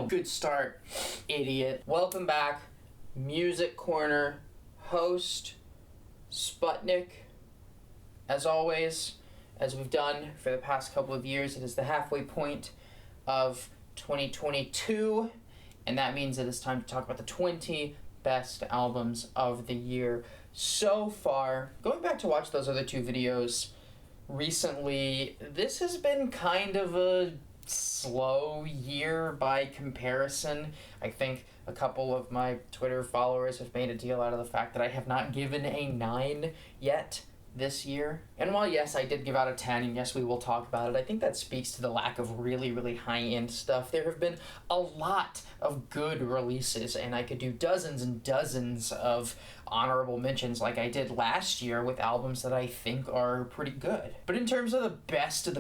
No, good start, idiot. Welcome back, Music Corner host, Sputnik. As always, as we've done for the past couple of years, it is the halfway point of 2022, and that means it is time to talk about the 20 best albums of the year so far. Going back to watch those other two videos recently, this has been kind of a slow year by comparison. I think a couple of my Twitter followers have made a deal out of the fact that I have not given a 9 yet this year. And while yes, I did give out a 10, and yes, we will talk about it, I think that speaks to the lack of really high-end stuff. There have been a lot of good releases, and I could do dozens and dozens of honorable mentions like I did last year with albums that I think are pretty good. But in terms of the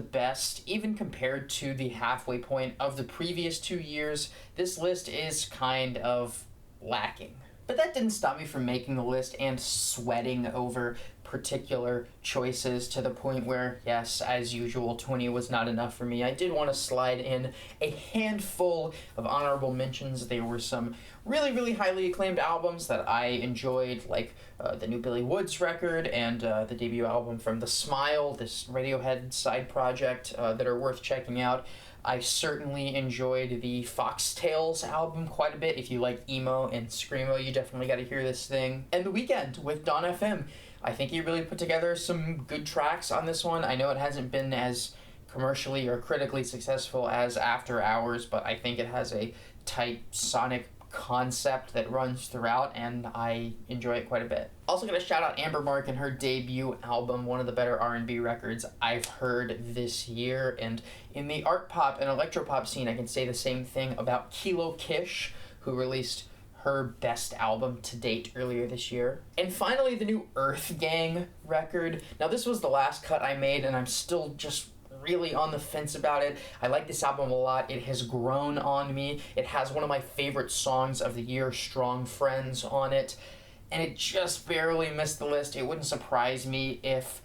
best, even compared to the halfway point of the previous 2 years, this list is kind of lacking. But that didn't stop me from making the list and sweating over particular choices to the point where, yes, as usual, 20 was not enough for me. I did want to slide in a handful of honorable mentions. There were some really highly acclaimed albums that I enjoyed, like the new Billy Woods record and the debut album from The Smile, this Radiohead side project that are worth checking out. I certainly enjoyed the Foxtails album quite a bit. If you like emo and screamo, you definitely got to hear this thing. And The Weeknd with Dawn FM. I think he really put together some good tracks on this one. I know it hasn't been as commercially or critically successful as After Hours, but I think it has a tight sonic concept that runs throughout, and I enjoy it quite a bit. Also gonna shout out Amber Mark and her debut album, one of the better R&B records I've heard this year. And in the art pop and electropop scene, I can say the same thing about Kilo Kish, who released her best album to date earlier this year. And finally, the new Earth Gang record. Now, this was the last cut I made, and I'm still just really on the fence about it. I like this album a lot. It has grown on me. It has one of my favorite songs of the year, Strong Friends, on it, and it just barely missed the list. It wouldn't surprise me if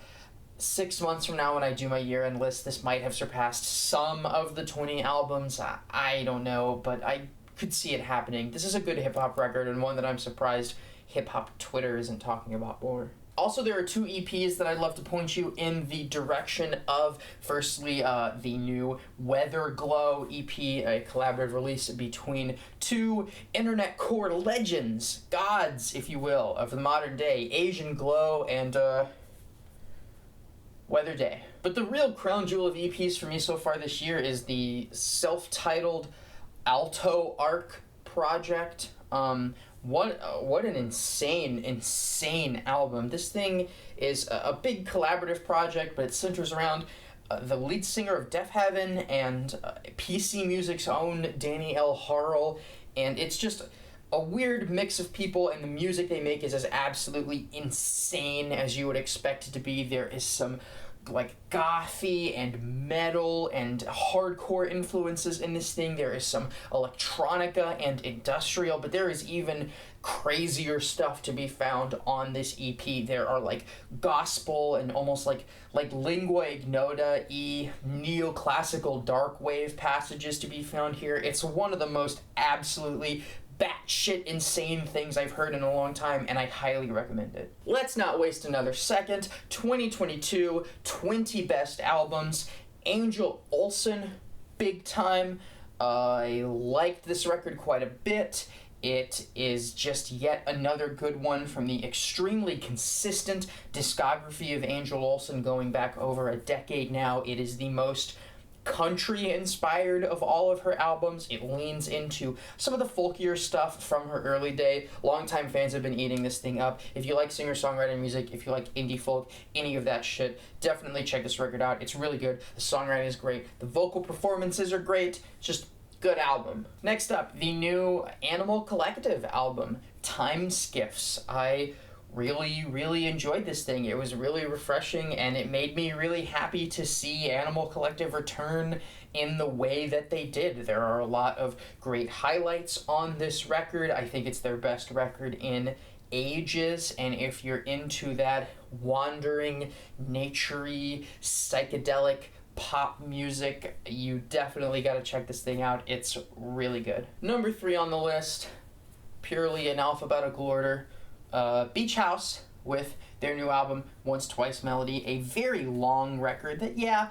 6 months from now when I do my year-end list, this might have surpassed some of the 20 albums. I don't know, but I could see it happening. This is a good hip-hop record, and one that I'm surprised hip-hop Twitter isn't talking about more. Also, there are 2 EPs that I'd love to point you in the direction of. Firstly, the new Weather Glow EP, a collaborative release between 2 internet core legends, gods, if you will, of the modern day, Asian Glow and Weather Day. But the real crown jewel of EPs for me so far this year is the self-titled Alto Arc project. What an insane album. This thing is a big collaborative project, but it centers around the lead singer of Deaf Heaven and PC Music's own Danny L. Harrell, and it's just a weird mix of people, and the music they make is as absolutely insane as you would expect it to be. There is some like gothy and metal and hardcore influences in this thing. There is some electronica and industrial, but there is even crazier stuff to be found on this EP. There are like gospel and almost like lingua ignota-y neoclassical dark wave passages to be found here. It's one of the most absolutely batshit insane things I've heard in a long time, and I highly recommend it. Let's not waste another second. 2022, 20 best albums. Angel Olsen, big time. I liked this record quite a bit. It is just yet another good one from the extremely consistent discography of Angel Olsen going back over a decade now. It is the most country-inspired of all of her albums. It leans into some of the folkier stuff from her early day. Longtime fans have been eating this thing up. If you like singer-songwriter music, if you like indie folk, any of that shit, definitely check this record out. It's really good. The songwriting is great. The vocal performances are great. It's just good album. Next up, the new Animal Collective album, Time Skiffs. I really enjoyed this thing. It was really refreshing, and it made me really happy to see Animal Collective return in the way that they did. There are a lot of great highlights on this record. I think it's their best record in ages, and if you're into that wandering, naturey, psychedelic pop music, you definitely gotta check this thing out. It's really good. Number 3 on the list, purely in alphabetical order, Beach House with their new album, Once Twice Melody, a very long record that, yeah,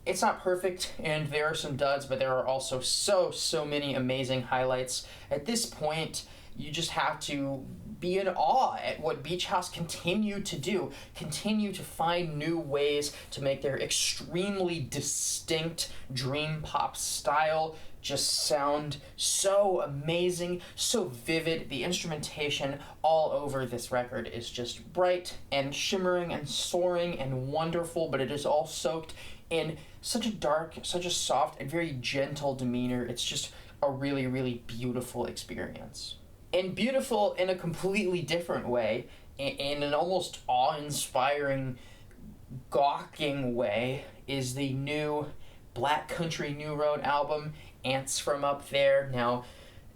it's not perfect, and there are some duds, but there are also so many amazing highlights. At this point, you just have to be in awe at what Beach House continue to do, continue to find new ways to make their extremely distinct dream pop style just sound so amazing, so vivid. The instrumentation all over this record is just bright and shimmering and soaring and wonderful, but it is all soaked in such a dark, such a soft, and very gentle demeanor. It's just a really, really beautiful experience. And beautiful in a completely different way, in an almost awe-inspiring, gawking way, is the new Black Country New Road album, Ants From Up There. Now,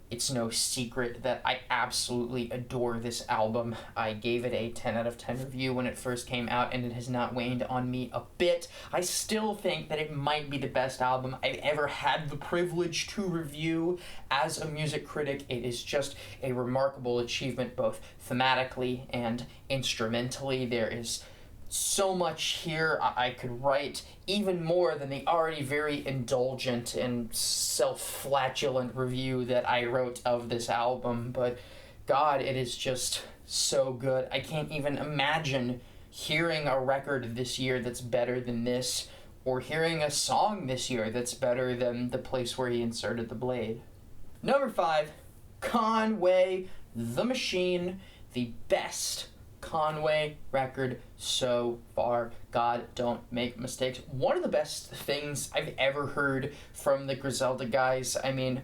it's no secret that I absolutely adore this album. I gave it a 10 out of 10 review when it first came out, and it has not waned on me a bit. I still think that it might be the best album I've ever had the privilege to review as a music critic. It is just a remarkable achievement, both thematically and instrumentally. There is so much here. I could write even more than the already very indulgent and self-flatulent review that I wrote of this album, but God, it is just so good. I can't even imagine hearing a record this year that's better than this, or hearing a song this year that's better than The Place Where He Inserted the Blade. Number 5, Conway, The Machine, the best Conway record so far. God, don't make mistakes. One of the best things I've ever heard from the Griselda guys. I mean,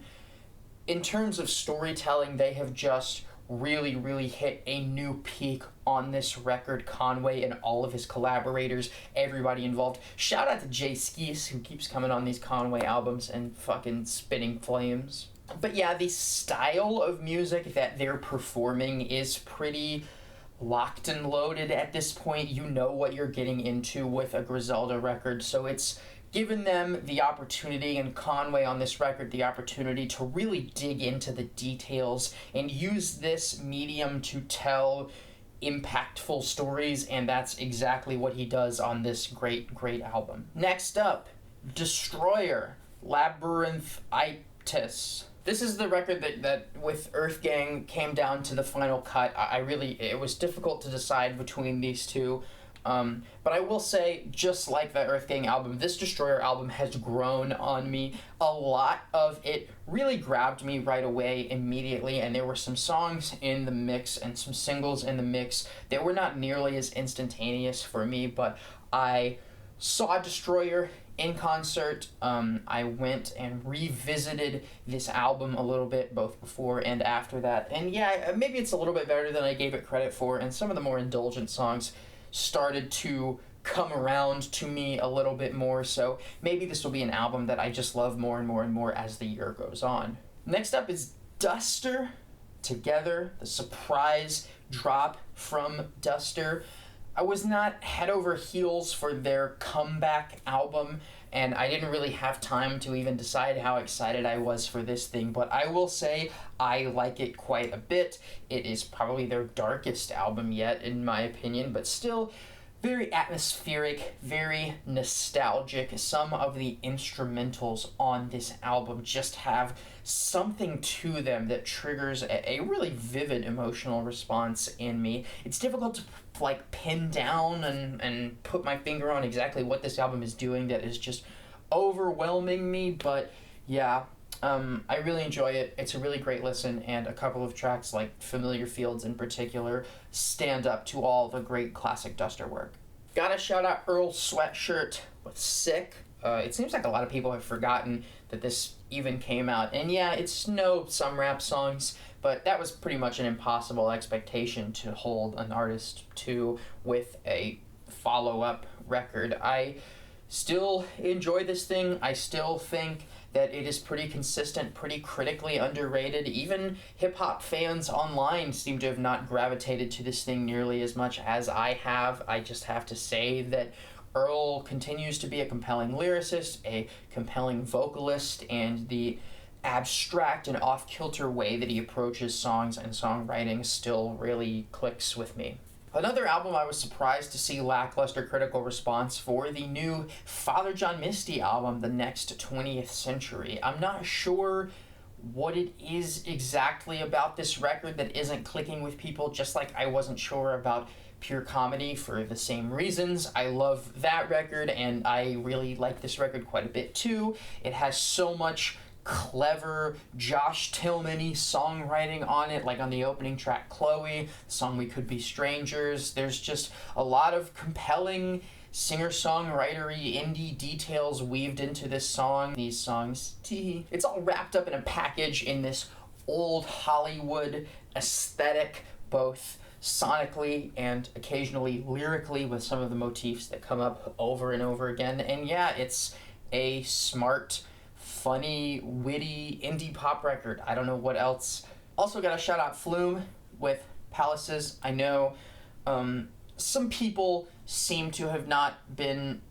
in terms of storytelling, they have just really hit a new peak on this record. Conway and all of his collaborators, everybody involved. Shout out to Jay Skiffs, who keeps coming on these Conway albums and fucking spitting flames. But yeah, the style of music that they're performing is pretty locked and loaded at this point. You know what you're getting into with a Griselda record, so it's given them the opportunity, and Conway on this record, the opportunity to really dig into the details and use this medium to tell impactful stories, and that's exactly what he does on this great album. Next up, Destroyer, Labyrinthitis. This is the record that with Earth Gang came down to the final cut. It was difficult to decide between these two. But I will say, just like the Earth Gang album, this Destroyer album has grown on me. A lot of it really grabbed me right away, immediately, and there were some songs in the mix and some singles in the mix that were not nearly as instantaneous for me, but I saw Destroyer in concert. I went and revisited this album a little bit, both before and after that, and yeah, maybe it's a little bit better than I gave it credit for, and some of the more indulgent songs started to come around to me a little bit more, so maybe this will be an album that I just love more and more as the year goes on. Next up is Duster, Together, the surprise drop from Duster. I was not head over heels for their comeback album, and I didn't really have time to even decide how excited I was for this thing, but I will say I like it quite a bit. It is probably their darkest album yet, in my opinion, but still very atmospheric, very nostalgic. Some of the instrumentals on this album just have something to them that triggers a really vivid emotional response in me. It's difficult to pin down and put my finger on exactly what this album is doing that is just overwhelming me, but yeah, I really enjoy it. It's a really great listen, and a couple of tracks like Familiar Fields in particular stand up to all the great classic Duster work. Gotta shout out Earl Sweatshirt with Sick. It seems like a lot of people have forgotten that this even came out, and yeah, it's no some rap songs, but that was pretty much an impossible expectation to hold an artist to with a follow-up record. I still enjoy this thing. I still think that it is pretty consistent, pretty critically underrated. Even hip-hop fans online seem to have not gravitated to this thing nearly as much as I have. I just have to say that Earl continues to be a compelling lyricist, a compelling vocalist, and the abstract and off-kilter way that he approaches songs and songwriting still really clicks with me. Another album I was surprised to see lackluster critical response for, the new Father John Misty album, The Next 20th Century. I'm not sure what it is exactly about this record that isn't clicking with people, just like I wasn't sure about Pure Comedy for the same reasons. I love that record, and I really like this record quite a bit too. It has so much clever Josh Tillman-y songwriting on it, like on the opening track Chloe, the song We Could Be Strangers. There's just a lot of compelling singer-songwritery indie details weaved into this song. These songs, it's all wrapped up in a package in this old Hollywood aesthetic, both sonically and occasionally lyrically, with some of the motifs that come up over and over again. And yeah, it's a smart, funny, witty indie pop record. I don't know what else. Also gotta shout out Flume with Palaces. I know some people seem to have not been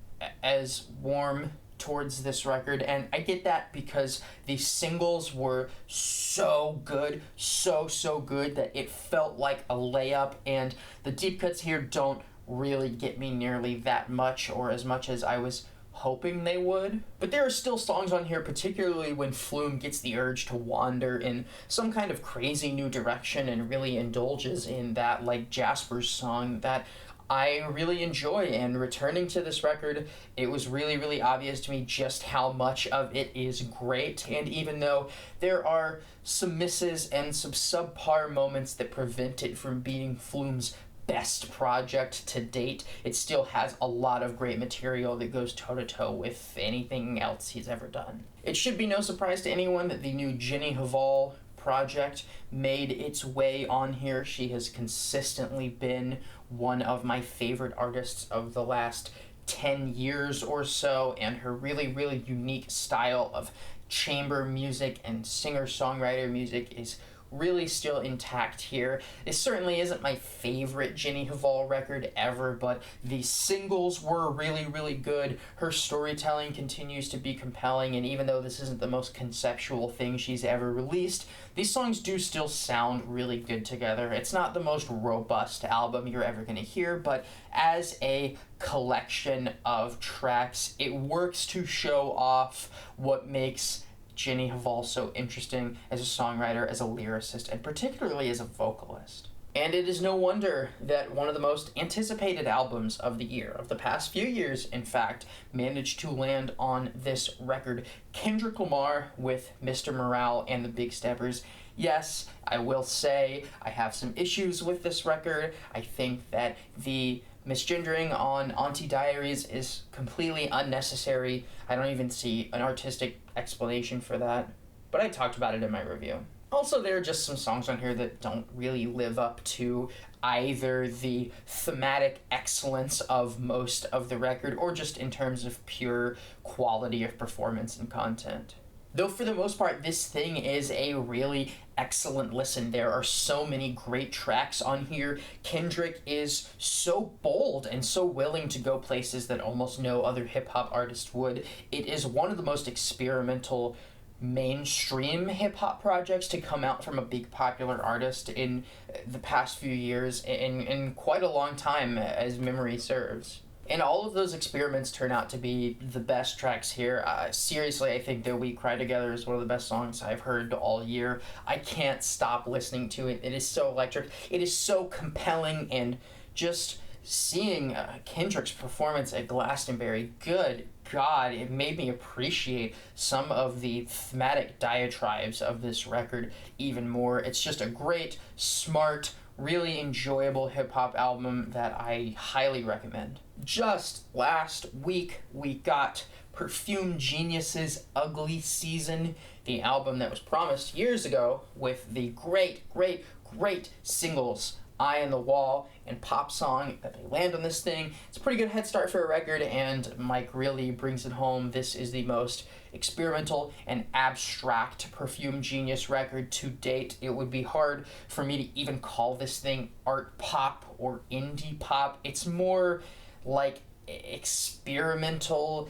as warm towards this record, and I get that because the singles were so good, so good that it felt like a layup, and the deep cuts here don't really get me nearly that much, or as much as I was hoping they would. But there are still songs on here, particularly when Flume gets the urge to wander in some kind of crazy new direction and really indulges in that, like Jasper's song, that I really enjoy. And returning to this record, it was really obvious to me just how much of it is great. And even though there are some misses and some subpar moments that prevent it from being Flume's best project to date, it still has a lot of great material that goes toe-to-toe with anything else he's ever done. It should be no surprise to anyone that the new Jenny Hval project made its way on here. She has consistently been one of my favorite artists of the last 10 years or so, and her really unique style of chamber music and singer-songwriter music is really still intact here. It certainly isn't my favorite Jenny Hval record ever, but the singles were really good. Her storytelling continues to be compelling, and even though this isn't the most conceptual thing she's ever released, these songs do still sound really good together. It's not the most robust album you're ever going to hear, but as a collection of tracks, it works to show off what makes Jenny Hval so interesting as a songwriter, as a lyricist, and particularly as a vocalist. And it is no wonder that one of the most anticipated albums of the year, of the past few years, in fact, managed to land on this record. Kendrick Lamar with Mr. Morale and the Big Steppers. Yes, I will say I have some issues with this record. I think that the misgendering on Auntie Diaries is completely unnecessary. I don't even see an artistic explanation for that, but I talked about it in my review. Also, there are just some songs on here that don't really live up to either the thematic excellence of most of the record or just in terms of pure quality of performance and content. Though for the most part, this thing is a really excellent listen. There are so many great tracks on here. Kendrick is so bold and so willing to go places that almost no other hip-hop artist would. It is one of the most experimental mainstream hip-hop projects to come out from a big popular artist in the past few years, in quite a long time, as memory serves. And all of those experiments turn out to be the best tracks here. Seriously, I think that We Cry Together is one of the best songs I've heard all year. I can't stop listening to it. It is so electric. It is so compelling, and just seeing Kendrick's performance at Glastonbury, good God, it made me appreciate some of the thematic diatribes of this record even more. It's just a great, smart, really enjoyable hip-hop album that I highly recommend. Just last week, we got Perfume Genius's Ugly Season, the album that was promised years ago with the great singles Eye on the Wall and Pop Song that they land on this thing. It's a pretty good head start for a record, and Mike really brings it home. This is the most experimental and abstract Perfume Genius record to date. It would be hard for me to even call this thing art pop or indie pop. It's more like experimental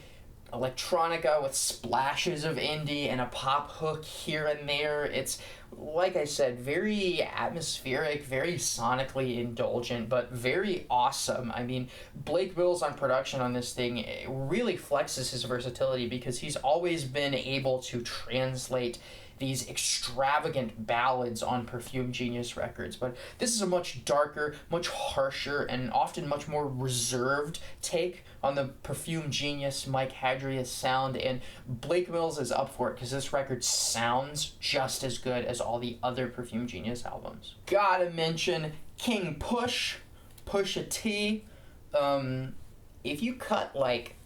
electronica with splashes of indie and a pop hook here and there. It's, like I said, very atmospheric, very sonically indulgent, but very awesome. I mean, Blake Mills on production on this thing really flexes his versatility because he's always been able to translate these extravagant ballads on Perfume Genius records, but this is a much darker, much harsher, and often much more reserved take on the Perfume Genius Mike Hadrius sound, and Blake Mills is up for it because this record sounds just as good as all the other Perfume Genius albums. Gotta mention King Push, Pusha T. If you cut like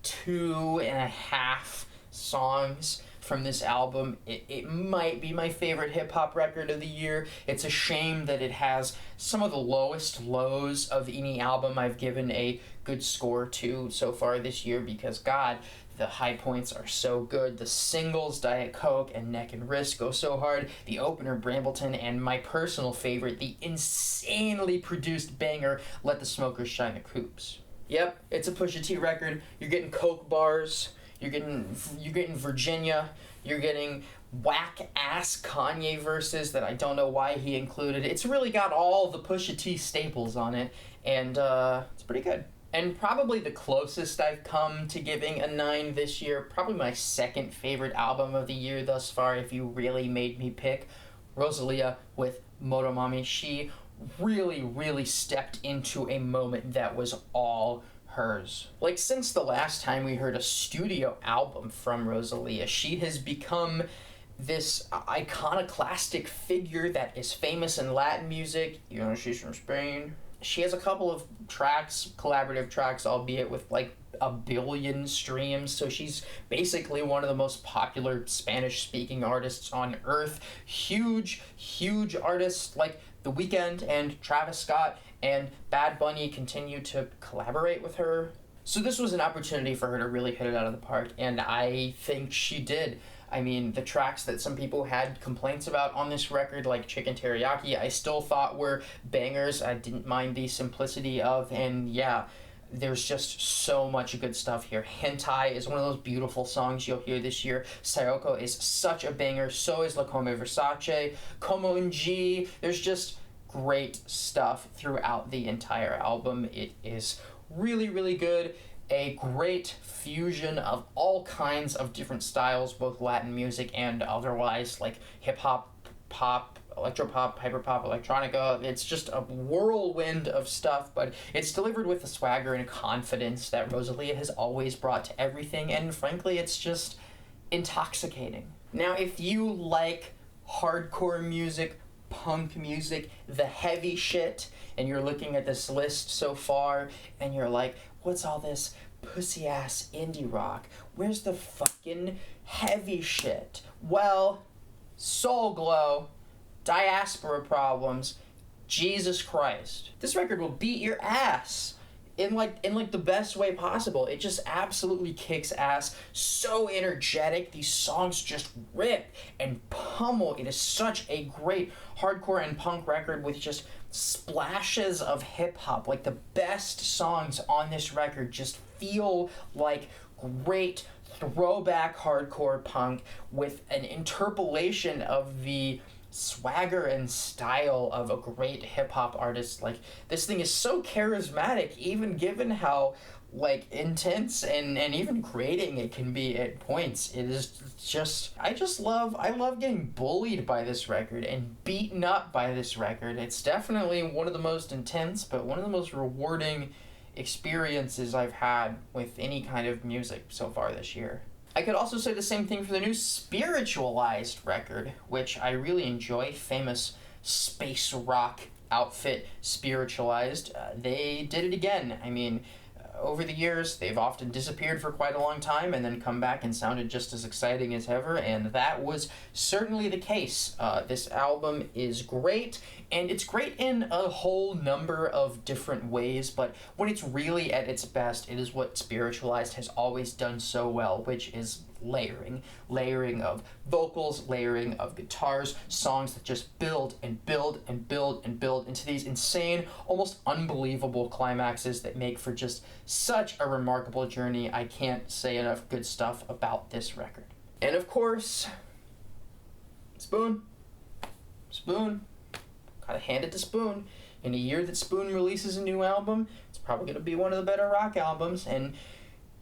2.5 songs from this album, it might be my favorite hip-hop record of the year. It's a shame that it has some of the lowest lows of any album I've given a good score to so far this year, because God, the high points are so good. The singles, Diet Coke and Neck and Wrist, go so hard. The opener, Brambleton, and my personal favorite, the insanely produced banger, Let the Smokers Shine the Coops. Yep, it's a Pusha T record. You're getting Coke bars. You're getting Virginia. You're getting whack-ass Kanye verses that I don't know why he included. It's really got all the Pusha T staples on it, and it's pretty good. And probably the closest I've come to giving a 9 this year, probably my second favorite album of the year thus far, if you really made me pick, Rosalia with Motomami. She really, really stepped into a moment that was all hers. Like, since the last time we heard a studio album from Rosalia, she has become this iconoclastic figure that is famous in Latin music. You know, she's from Spain. She has a couple of tracks, collaborative tracks, albeit with like 1 billion streams, so she's basically one of the most popular Spanish-speaking artists on earth. Huge artists like The Weeknd and Travis Scott and Bad Bunny continue to collaborate with her. So this was an opportunity for her to really hit it out of the park, and I think she did. I mean, the tracks that some people had complaints about on this record, like Chicken Teriyaki, I still thought were bangers. I didn't mind the simplicity of, and yeah, there's just so much good stuff here. Hentai is one of those beautiful songs you'll hear this year. Sayoko is such a banger. So is La Come Versace. Como un G. There's just great stuff throughout the entire album. It is really, really good. A great fusion of all kinds of different styles, both Latin music and otherwise, like hip-hop, pop, electropop, hyperpop, electronica. It's just a whirlwind of stuff, but it's delivered with the swagger and confidence that Rosalia has always brought to everything, and frankly, it's just intoxicating. Now, if you like hardcore music, punk music, the heavy shit, and you're looking at this list so far, and you're like, what's all this pussy-ass indie rock? Where's the fucking heavy shit? Well, Soul Glow, Diaspora Problems, Jesus Christ. This record will beat your ass in the best way possible. It just absolutely kicks ass. So energetic. These songs just rip and pummel. It is such a great hardcore and punk record with just splashes of hip-hop. Like, the best songs on this record just feel like great throwback hardcore punk with an interpolation of the swagger and style of a great hip-hop artist. Like, this thing is so charismatic, even given how like intense and even grating it can be at points. It is just, I love getting bullied by this record and beaten up by this record. It's definitely one of the most intense, but one of the most rewarding experiences I've had with any kind of music so far this year. I could also say the same thing for the new Spiritualized record, which I really enjoy. Famous space rock outfit Spiritualized. They did it again. I mean, over the years, they've often disappeared for quite a long time and then come back and sounded just as exciting as ever, and that was certainly the case. This album is great, and it's great in a whole number of different ways, but when it's really at its best, it is what Spiritualized has always done so well, which is layering of vocals, layering of guitars, songs that just build and build and build and build into these insane, almost unbelievable climaxes that make for just such a remarkable journey. I can't say enough good stuff about this record. And of course, Spoon. Gotta hand it to Spoon. In a year that Spoon releases a new album, it's probably gonna be one of the better rock albums, and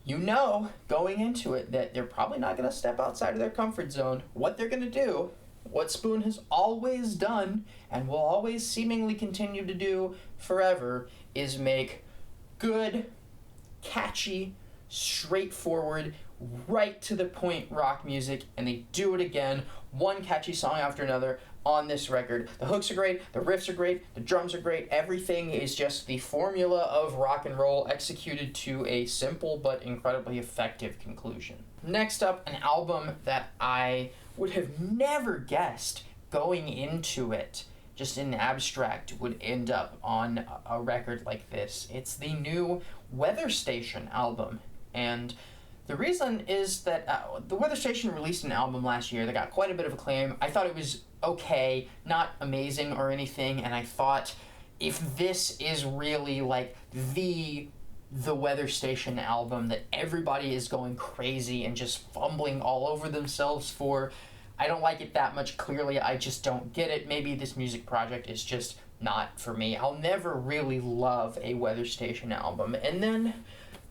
you know, going into it, that they're probably not gonna step outside of their comfort zone. What they're gonna do, what Spoon has always done, and will always seemingly continue to do forever, is make good, catchy, straightforward, right to the point rock music, and they do it again, one catchy song after another on this record. The hooks are great, the riffs are great, the drums are great, everything is just the formula of rock and roll executed to a simple but incredibly effective conclusion. Next up, an album that I would have never guessed going into it, just in abstract, would end up on a record like this. It's the new Weather Station album, and the reason is that the Weather Station released an album last year that got quite a bit of acclaim. I thought it was okay, not amazing or anything, and I thought, if this is really like the Weather Station album that everybody is going crazy and just fumbling all over themselves for, I don't like it that much. Clearly, I just don't get it. Maybe this music project is just not for me. I'll never really love a Weather Station album. And then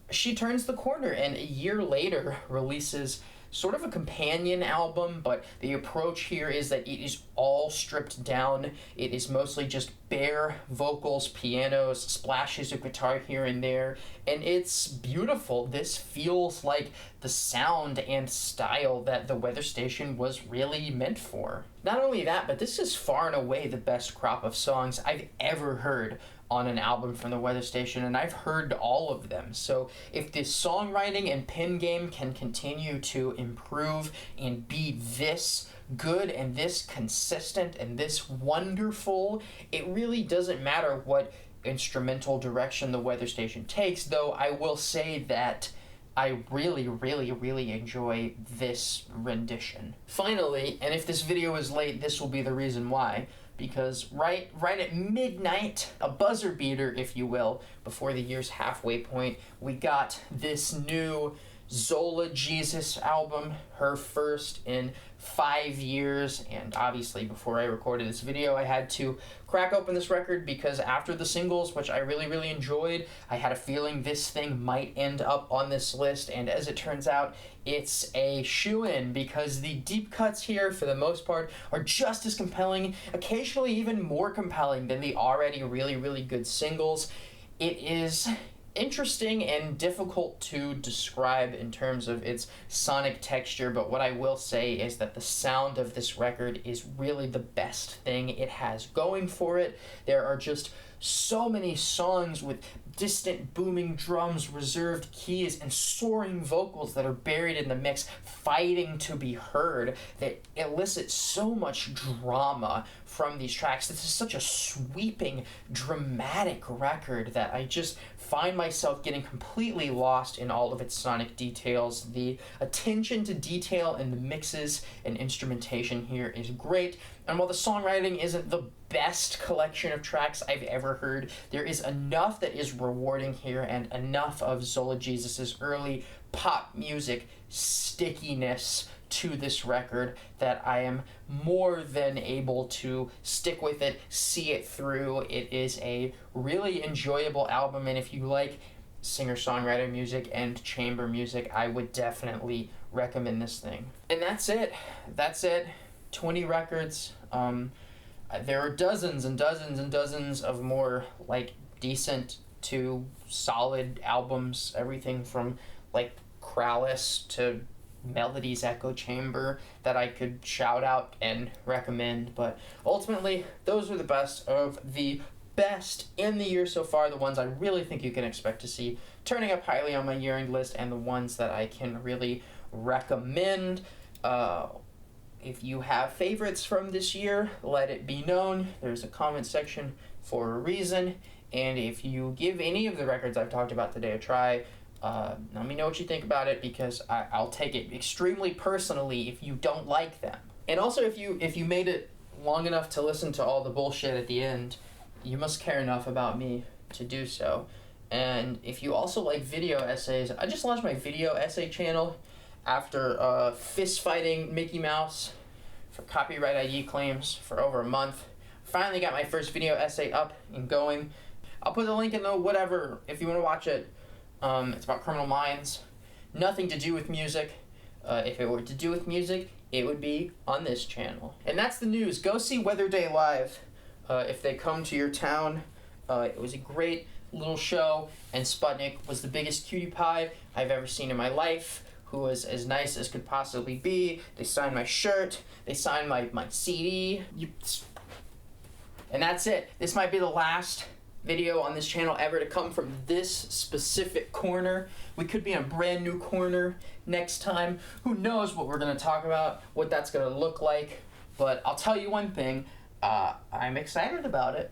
she turns the corner and a year later releases sort of a companion album, but the approach here is that it is all stripped down. It is mostly just bare vocals, pianos, splashes of guitar here and there, and it's beautiful. This feels like the sound and style that the Weather Station was really meant for. Not only that, but this is far and away the best crop of songs I've ever heard on an album from the Weather Station, and I've heard all of them. So if this songwriting and pen game can continue to improve and be this good and this consistent and this wonderful, it really doesn't matter what instrumental direction the Weather Station takes, though I will say that I really, really, really enjoy this rendition. Finally, and if this video is late, this will be the reason why, because right at midnight, a buzzer beater, if you will, before the year's halfway point, we got this new Zola Jesus album, her first in 5 years, and obviously before I recorded this video I had to crack open this record because after the singles, which I really, really enjoyed, I had a feeling this thing might end up on this list, and as it turns out, it's a shoo-in because the deep cuts here, for the most part, are just as compelling, occasionally even more compelling than the already really, really good singles. It is interesting and difficult to describe in terms of its sonic texture, but what I will say is that the sound of this record is really the best thing it has going for it. There are just so many songs with distant booming drums, reserved keys, and soaring vocals that are buried in the mix, fighting to be heard, that elicit so much drama from these tracks. This is such a sweeping, dramatic record that I just find myself getting completely lost in all of its sonic details. The attention to detail in the mixes and instrumentation here is great, and while the songwriting isn't the best collection of tracks I've ever heard, there is enough that is rewarding here and enough of Zola Jesus' early pop music stickiness to this record that I am more than able to stick with it, see it through. It is a really enjoyable album, and if you like singer-songwriter music and chamber music, I would definitely recommend this thing. And that's it. 20 records. There are dozens and dozens and dozens of more like decent to solid albums, everything from like Krallis to Melody's Echo Chamber that I could shout out and recommend, but ultimately those are the best of the best in the year so far, the ones I really think you can expect to see turning up highly on my year-end list, and the ones that I can really recommend. If you have favorites from this year, let it be known. There's a comment section for a reason, and if you give any of the records I've talked about today a try, Let me know what you think about it, because I'll take it extremely personally if you don't like them. And also, if you made it long enough to listen to all the bullshit at the end, you must care enough about me to do so. And if you also like video essays, I just launched my video essay channel after fist fighting Mickey Mouse for copyright ID claims for over a month. Finally got my first video essay up and going. I'll put the link in the whatever if you want to watch it. It's about criminal minds. Nothing to do with music. If it were to do with music, it would be on this channel. And that's the news. Go see Weather Day live if they come to your town. It was a great little show, and Sputnik was the biggest cutie pie I've ever seen in my life, who was as nice as could possibly be. They signed my shirt. They signed my CD. And that's it. This might be the last video on this channel ever to come from this specific corner. We could be in a brand new corner next time. Who knows what we're going to talk about, what that's going to look like. But I'll tell you one thing, I'm excited about it.